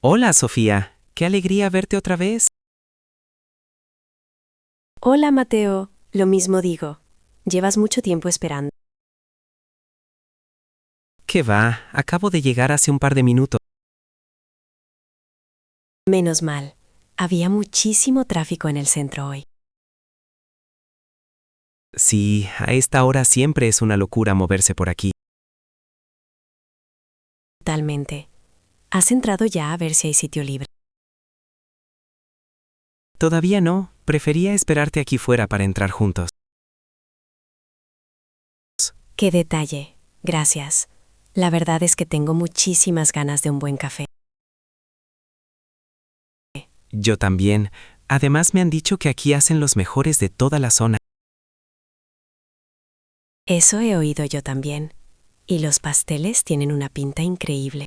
Hola, Sofía. Qué alegría verte otra vez. Hola, Mateo. Lo mismo digo. Llevas mucho tiempo esperando. ¿Qué va? Acabo de llegar hace un par de minutos. Menos mal. Había muchísimo tráfico en el centro hoy. Sí, a esta hora siempre es una locura moverse por aquí. Totalmente. ¿Has entrado ya a ver si hay sitio libre? Todavía no. Prefería esperarte aquí fuera para entrar juntos. ¡Qué detalle! Gracias. La verdad es que tengo muchísimas ganas de un buen café. Yo también. Además me han dicho que aquí hacen los mejores de toda la zona. Eso he oído yo también. Y los pasteles tienen una pinta increíble.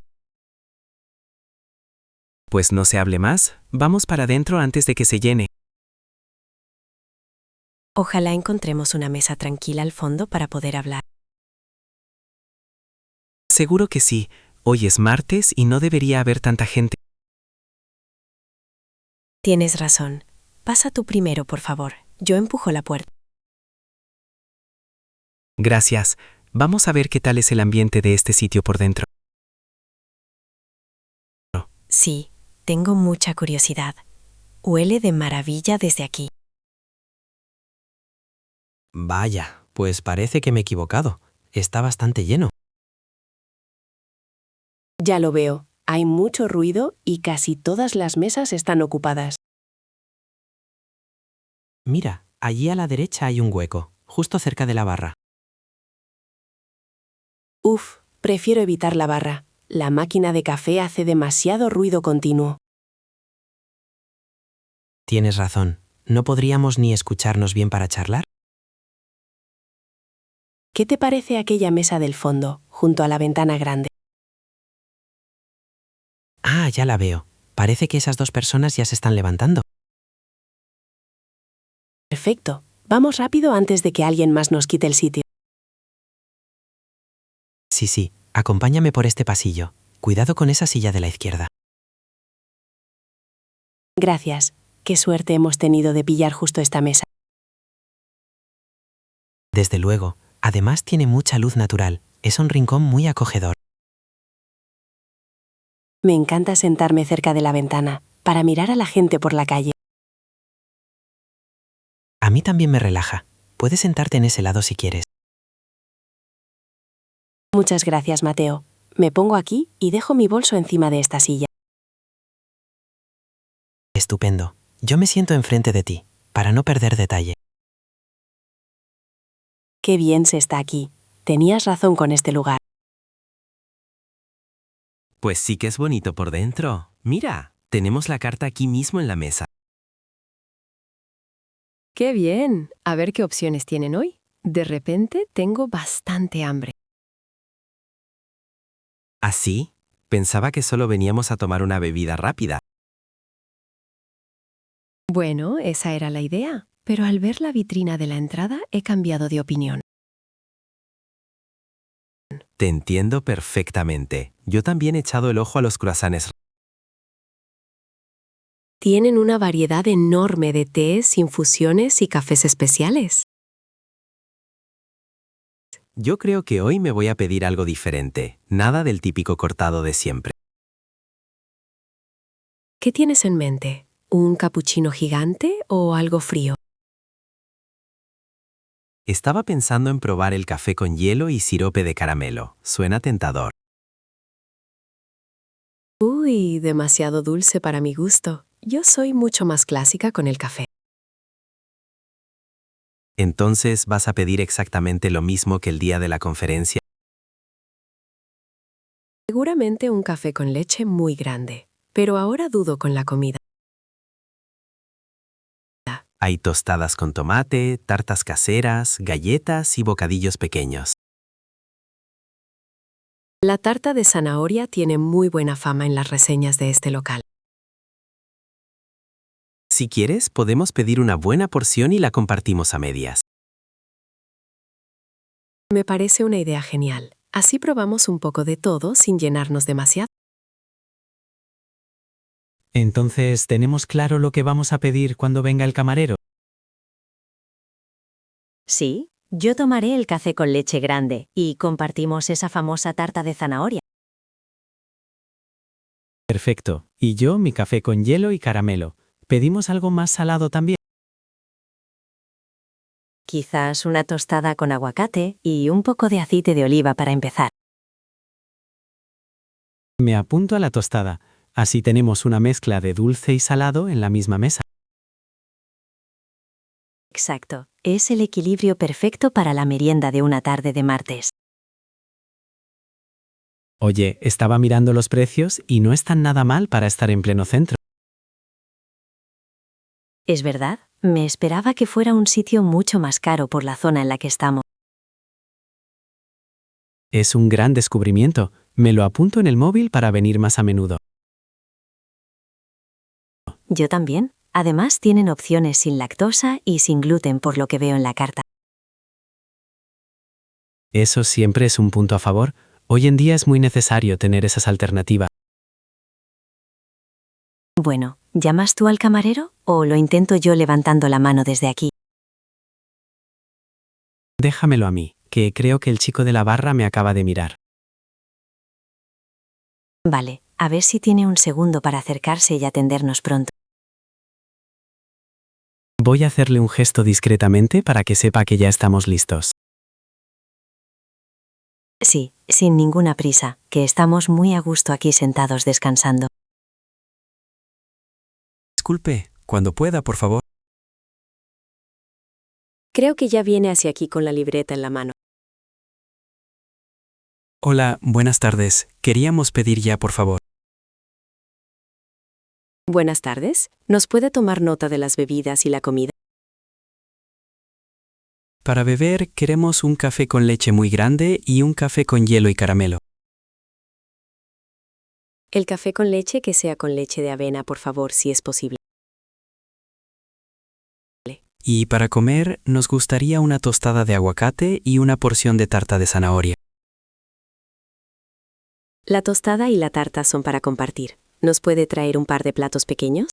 Pues no se hable más. Vamos para adentro antes de que se llene. Ojalá encontremos una mesa tranquila al fondo para poder hablar. Seguro que sí. Hoy es martes y no debería haber tanta gente. Tienes razón. Pasa tú primero, por favor. Yo empujo la puerta. Gracias. Vamos a ver qué tal es el ambiente de este sitio por dentro. Sí, tengo mucha curiosidad. Huele de maravilla desde aquí. Vaya, pues parece que me he equivocado. Está bastante lleno. Ya lo veo. Hay mucho ruido y casi todas las mesas están ocupadas. Mira, allí a la derecha hay un hueco, justo cerca de la barra. Uf, prefiero evitar la barra. La máquina de café hace demasiado ruido continuo. Tienes razón. ¿No podríamos ni escucharnos bien para charlar? ¿Qué te parece aquella mesa del fondo, junto a la ventana grande? Ah, ya la veo. Parece que esas dos personas ya se están levantando. Perfecto. Vamos rápido antes de que alguien más nos quite el sitio. Sí, acompáñame por este pasillo. Cuidado con esa silla de la izquierda. Gracias. Qué suerte hemos tenido de pillar justo esta mesa. Desde luego, además tiene mucha luz natural. Es un rincón muy acogedor. Me encanta sentarme cerca de la ventana, para mirar a la gente por la calle. A mí también me relaja. Puedes sentarte en ese lado si quieres. Muchas gracias, Mateo. Me pongo aquí y dejo mi bolso encima de esta silla. Estupendo. Yo me siento enfrente de ti, para no perder detalle. Qué bien se está aquí. Tenías razón con este lugar. Pues sí que es bonito por dentro. Mira, tenemos la carta aquí mismo en la mesa. ¡Qué bien! A ver qué opciones tienen hoy. De repente tengo bastante hambre. ¿Así? Pensaba que solo veníamos a tomar una bebida rápida. Bueno, esa era la idea, pero al ver la vitrina de la entrada he cambiado de opinión. Te entiendo perfectamente. Yo también he echado el ojo a los croissants. Tienen una variedad enorme de tés, infusiones y cafés especiales. Yo creo que hoy me voy a pedir algo diferente. Nada del típico cortado de siempre. ¿Qué tienes en mente? ¿Un capuchino gigante o algo frío? Estaba pensando en probar el café con hielo y sirope de caramelo. Suena tentador. Uy, demasiado dulce para mi gusto. Yo soy mucho más clásica con el café. Entonces, ¿vas a pedir exactamente lo mismo que el día de la conferencia? Seguramente un café con leche muy grande, pero ahora dudo con la comida. Hay tostadas con tomate, tartas caseras, galletas y bocadillos pequeños. La tarta de zanahoria tiene muy buena fama en las reseñas de este local. Si quieres, podemos pedir una buena porción y la compartimos a medias. Me parece una idea genial. Así probamos un poco de todo sin llenarnos demasiado. Entonces, ¿tenemos claro lo que vamos a pedir cuando venga el camarero? Sí, yo tomaré el café con leche grande y compartimos esa famosa tarta de zanahoria. Perfecto. Y yo mi café con hielo y caramelo. ¿Pedimos algo más salado también? Quizás una tostada con aguacate y un poco de aceite de oliva para empezar. Me apunto a la tostada. Así tenemos una mezcla de dulce y salado en la misma mesa. Exacto, es el equilibrio perfecto para la merienda de una tarde de martes. Oye, estaba mirando los precios y no están nada mal para estar en pleno centro. ¿Es verdad? Me esperaba que fuera un sitio mucho más caro por la zona en la que estamos. Es un gran descubrimiento. Me lo apunto en el móvil para venir más a menudo. Yo también. Además, tienen opciones sin lactosa y sin gluten por lo que veo en la carta. Eso siempre es un punto a favor. Hoy en día es muy necesario tener esas alternativas. Bueno, ¿llamas tú al camarero o lo intento yo levantando la mano desde aquí? Déjamelo a mí, que creo que el chico de la barra me acaba de mirar. Vale, a ver si tiene un segundo para acercarse y atendernos pronto. Voy a hacerle un gesto discretamente para que sepa que ya estamos listos. Sí, sin ninguna prisa, que estamos muy a gusto aquí sentados descansando. Disculpe, cuando pueda, por favor. Creo que ya viene hacia aquí con la libreta en la mano. Hola, buenas tardes. Queríamos pedir ya, por favor. Buenas tardes. ¿Nos puede tomar nota de las bebidas y la comida? Para beber, queremos un café con leche muy grande y un café con hielo y caramelo. El café con leche que sea con leche de avena, por favor, si es posible. Y para comer, nos gustaría una tostada de aguacate y una porción de tarta de zanahoria. La tostada y la tarta son para compartir. ¿Nos puede traer un par de platos pequeños?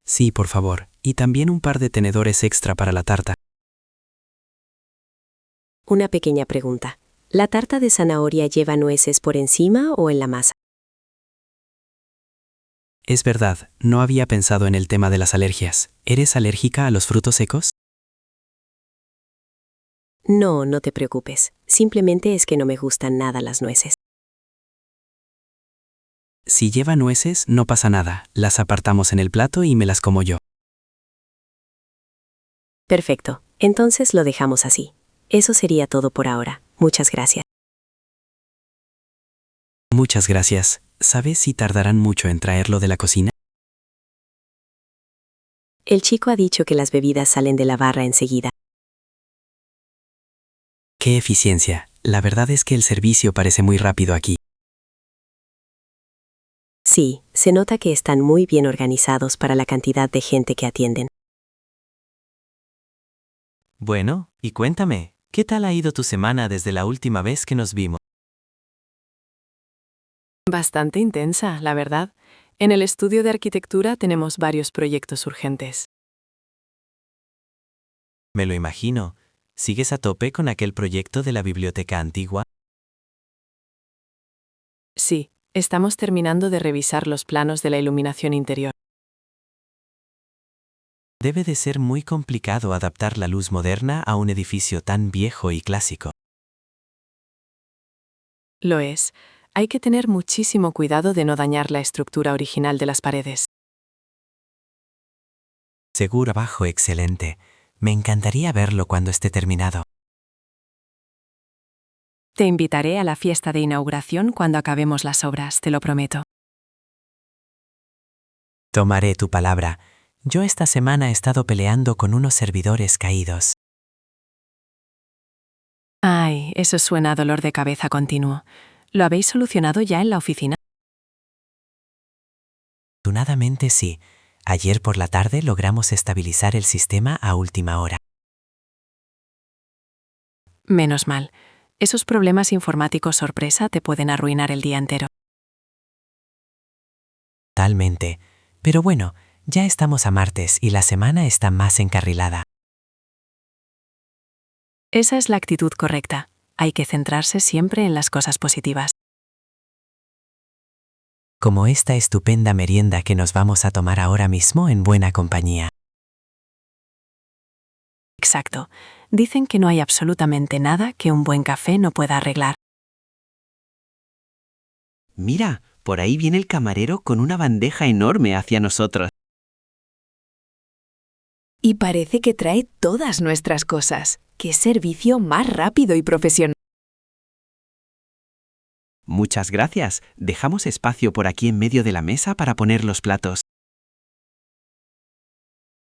Sí, por favor. Y también un par de tenedores extra para la tarta. Una pequeña pregunta. ¿La tarta de zanahoria lleva nueces por encima o en la masa? Es verdad, no había pensado en el tema de las alergias. ¿Eres alérgica a los frutos secos? No, no te preocupes. Simplemente es que no me gustan nada las nueces. Si lleva nueces, no pasa nada. Las apartamos en el plato y me las como yo. Perfecto. Entonces lo dejamos así. Eso sería todo por ahora. Muchas gracias. Muchas gracias. ¿Sabes si tardarán mucho en traerlo de la cocina? El chico ha dicho que las bebidas salen de la barra enseguida. ¡Qué eficiencia! La verdad es que el servicio parece muy rápido aquí. Sí, se nota que están muy bien organizados para la cantidad de gente que atienden. Bueno, y cuéntame, ¿qué tal ha ido tu semana desde la última vez que nos vimos? Bastante intensa, la verdad. En el estudio de arquitectura tenemos varios proyectos urgentes. Me lo imagino. ¿Sigues a tope con aquel proyecto de la biblioteca antigua? Sí, estamos terminando de revisar los planos de la iluminación interior. Debe de ser muy complicado adaptar la luz moderna a un edificio tan viejo y clásico. Lo es. Hay que tener muchísimo cuidado de no dañar la estructura original de las paredes. Seguro abajo, excelente. Me encantaría verlo cuando esté terminado. Te invitaré a la fiesta de inauguración cuando acabemos las obras, te lo prometo. Tomaré tu palabra. Yo esta semana he estado peleando con unos servidores caídos. Ay, eso suena a dolor de cabeza continuo. ¿Lo habéis solucionado ya en la oficina? Afortunadamente sí. Ayer por la tarde logramos estabilizar el sistema a última hora. Menos mal. Esos problemas informáticos sorpresa te pueden arruinar el día entero. Totalmente. Pero bueno, ya estamos a martes y la semana está más encarrilada. Esa es la actitud correcta. Hay que centrarse siempre en las cosas positivas. Como esta estupenda merienda que nos vamos a tomar ahora mismo en buena compañía. Exacto. Dicen que no hay absolutamente nada que un buen café no pueda arreglar. Mira, por ahí viene el camarero con una bandeja enorme hacia nosotros. Y parece que trae todas nuestras cosas. ¡Qué servicio más rápido y profesional! Muchas gracias. Dejamos espacio por aquí en medio de la mesa para poner los platos.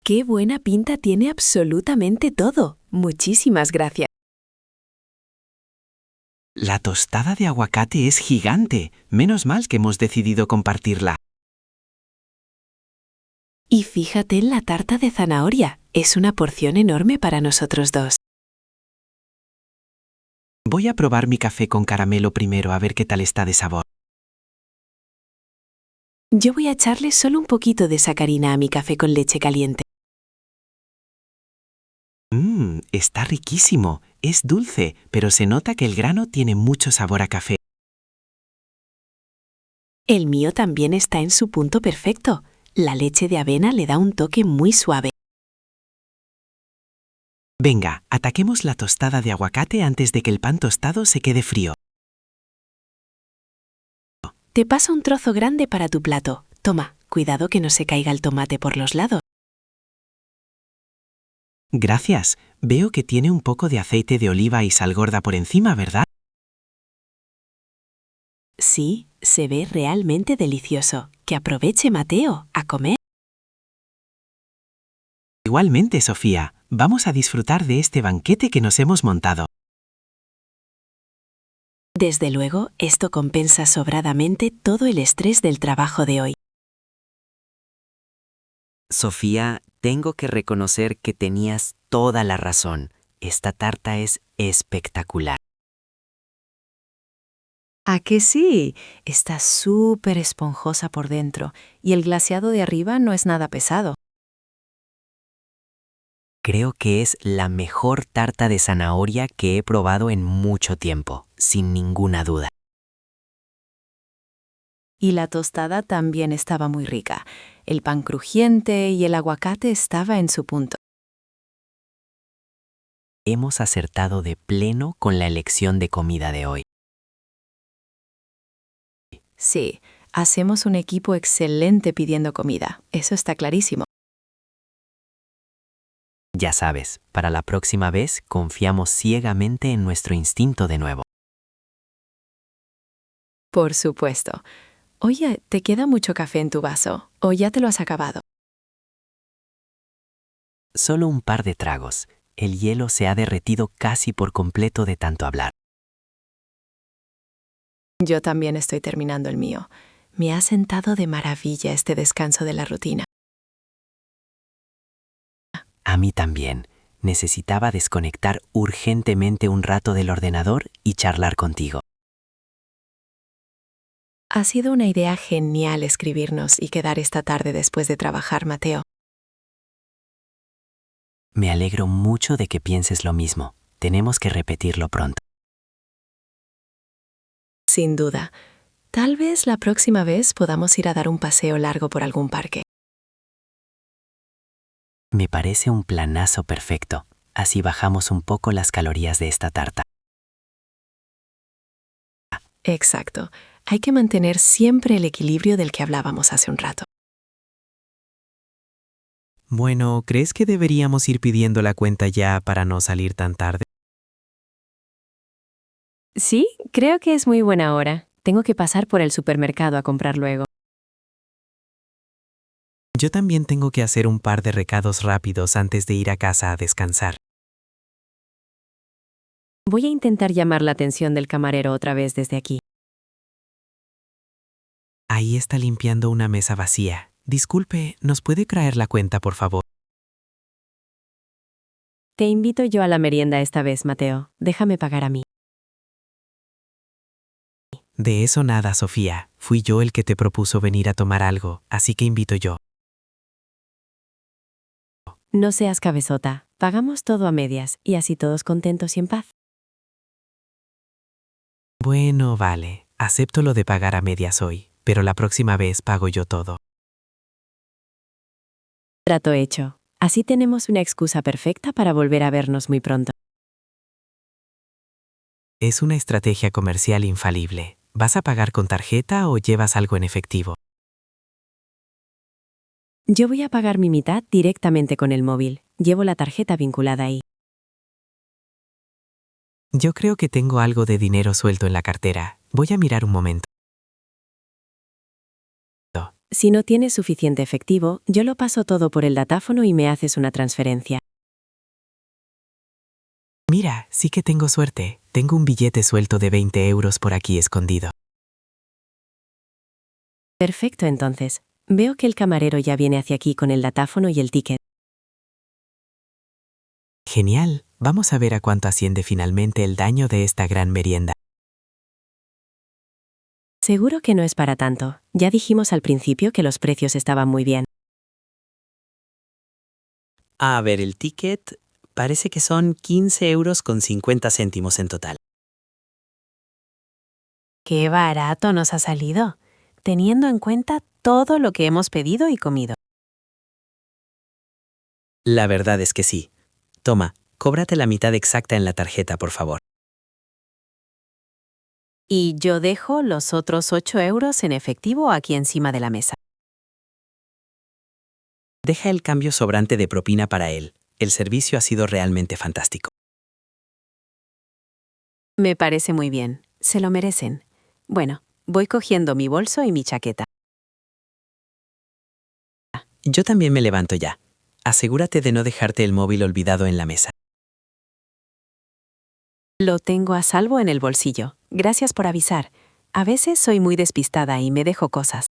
¡Qué buena pinta tiene absolutamente todo! Muchísimas gracias. La tostada de aguacate es gigante. Menos mal que hemos decidido compartirla. Y fíjate en la tarta de zanahoria. Es una porción enorme para nosotros dos. Voy a probar mi café con caramelo primero a ver qué tal está de sabor. Yo voy a echarle solo un poquito de sacarina a mi café con leche caliente. Está riquísimo. Es dulce, pero se nota que el grano tiene mucho sabor a café. El mío también está en su punto perfecto. La leche de avena le da un toque muy suave. Venga, ataquemos la tostada de aguacate antes de que el pan tostado se quede frío. Te paso un trozo grande para tu plato. Toma, cuidado que no se caiga el tomate por los lados. Gracias. Veo que tiene un poco de aceite de oliva y sal gorda por encima, ¿verdad? Sí, se ve realmente delicioso. Que aproveche, Mateo, a comer. Igualmente, Sofía, vamos a disfrutar de este banquete que nos hemos montado. Desde luego, esto compensa sobradamente todo el estrés del trabajo de hoy. Sofía, tengo que reconocer que tenías toda la razón. Esta tarta es espectacular. ¿A que sí? Está súper esponjosa por dentro y el glaseado de arriba no es nada pesado. Creo que es la mejor tarta de zanahoria que he probado en mucho tiempo, sin ninguna duda. Y la tostada también estaba muy rica. El pan crujiente y el aguacate estaba en su punto. Hemos acertado de pleno con la elección de comida de hoy. Sí, hacemos un equipo excelente pidiendo comida. Eso está clarísimo. Ya sabes, para la próxima vez confiamos ciegamente en nuestro instinto de nuevo. Por supuesto. Oye, ¿te queda mucho café en tu vaso? ¿O ya te lo has acabado? Solo un par de tragos. El hielo se ha derretido casi por completo de tanto hablar. Yo también estoy terminando el mío. Me ha sentado de maravilla este descanso de la rutina. A mí también. Necesitaba desconectar urgentemente un rato del ordenador y charlar contigo. Ha sido una idea genial escribirnos y quedar esta tarde después de trabajar, Mateo. Me alegro mucho de que pienses lo mismo. Tenemos que repetirlo pronto. Sin duda. Tal vez la próxima vez podamos ir a dar un paseo largo por algún parque. Me parece un planazo perfecto. Así bajamos un poco las calorías de esta tarta. Exacto. Hay que mantener siempre el equilibrio del que hablábamos hace un rato. Bueno, ¿crees que deberíamos ir pidiendo la cuenta ya para no salir tan tarde? Sí, creo que es muy buena hora. Tengo que pasar por el supermercado a comprar luego. Yo también tengo que hacer un par de recados rápidos antes de ir a casa a descansar. Voy a intentar llamar la atención del camarero otra vez desde aquí. Ahí está limpiando una mesa vacía. Disculpe, ¿nos puede traer la cuenta, por favor? Te invito yo a la merienda esta vez, Mateo. Déjame pagar a mí. De eso nada, Sofía. Fui yo el que te propuso venir a tomar algo, así que invito yo. No seas cabezota, pagamos todo a medias y así todos contentos y en paz. Bueno, vale. Acepto lo de pagar a medias hoy, pero la próxima vez pago yo todo. Trato hecho. Así tenemos una excusa perfecta para volver a vernos muy pronto. Es una estrategia comercial infalible. ¿Vas a pagar con tarjeta o llevas algo en efectivo? Yo voy a pagar mi mitad directamente con el móvil. Llevo la tarjeta vinculada ahí. Yo creo que tengo algo de dinero suelto en la cartera. Voy a mirar un momento. Si no tienes suficiente efectivo, yo lo paso todo por el datáfono y me haces una transferencia. Mira, sí que tengo suerte. Tengo un billete suelto de 20 euros por aquí escondido. Perfecto, entonces. Veo que el camarero ya viene hacia aquí con el datáfono y el ticket. Genial. Vamos a ver a cuánto asciende finalmente el daño de esta gran merienda. Seguro que no es para tanto. Ya dijimos al principio que los precios estaban muy bien. A ver, el ticket parece que son 15 euros con 50 céntimos en total. ¡Qué barato nos ha salido! Teniendo en cuenta todo lo que hemos pedido y comido. La verdad es que sí. Toma, cóbrate la mitad exacta en la tarjeta, por favor. Y yo dejo los otros 8 euros en efectivo aquí encima de la mesa. Deja el cambio sobrante de propina para él. El servicio ha sido realmente fantástico. Me parece muy bien. Se lo merecen. Bueno, voy cogiendo mi bolso y mi chaqueta. Yo también me levanto ya. Asegúrate de no dejarte el móvil olvidado en la mesa. Lo tengo a salvo en el bolsillo. Gracias por avisar. A veces soy muy despistada y me dejo cosas.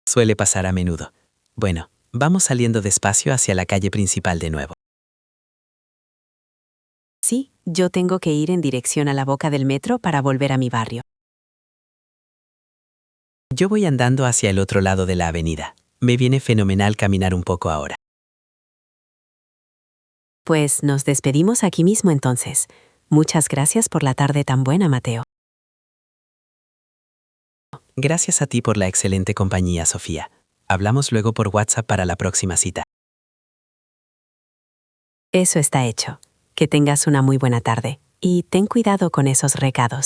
Suele pasar a menudo. Bueno, vamos saliendo despacio hacia la calle principal de nuevo. Sí, yo tengo que ir en dirección a la boca del metro para volver a mi barrio. Yo voy andando hacia el otro lado de la avenida. Me viene fenomenal caminar un poco ahora. Pues nos despedimos aquí mismo entonces. Muchas gracias por la tarde tan buena, Mateo. Gracias a ti por la excelente compañía, Sofía. Hablamos luego por WhatsApp para la próxima cita. Eso está hecho. Que tengas una muy buena tarde. Y ten cuidado con esos recados.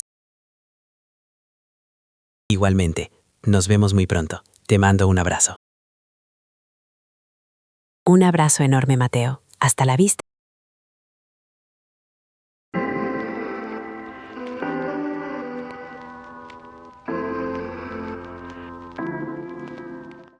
Igualmente, nos vemos muy pronto. Te mando un abrazo. Un abrazo enorme, Mateo. Hasta la vista.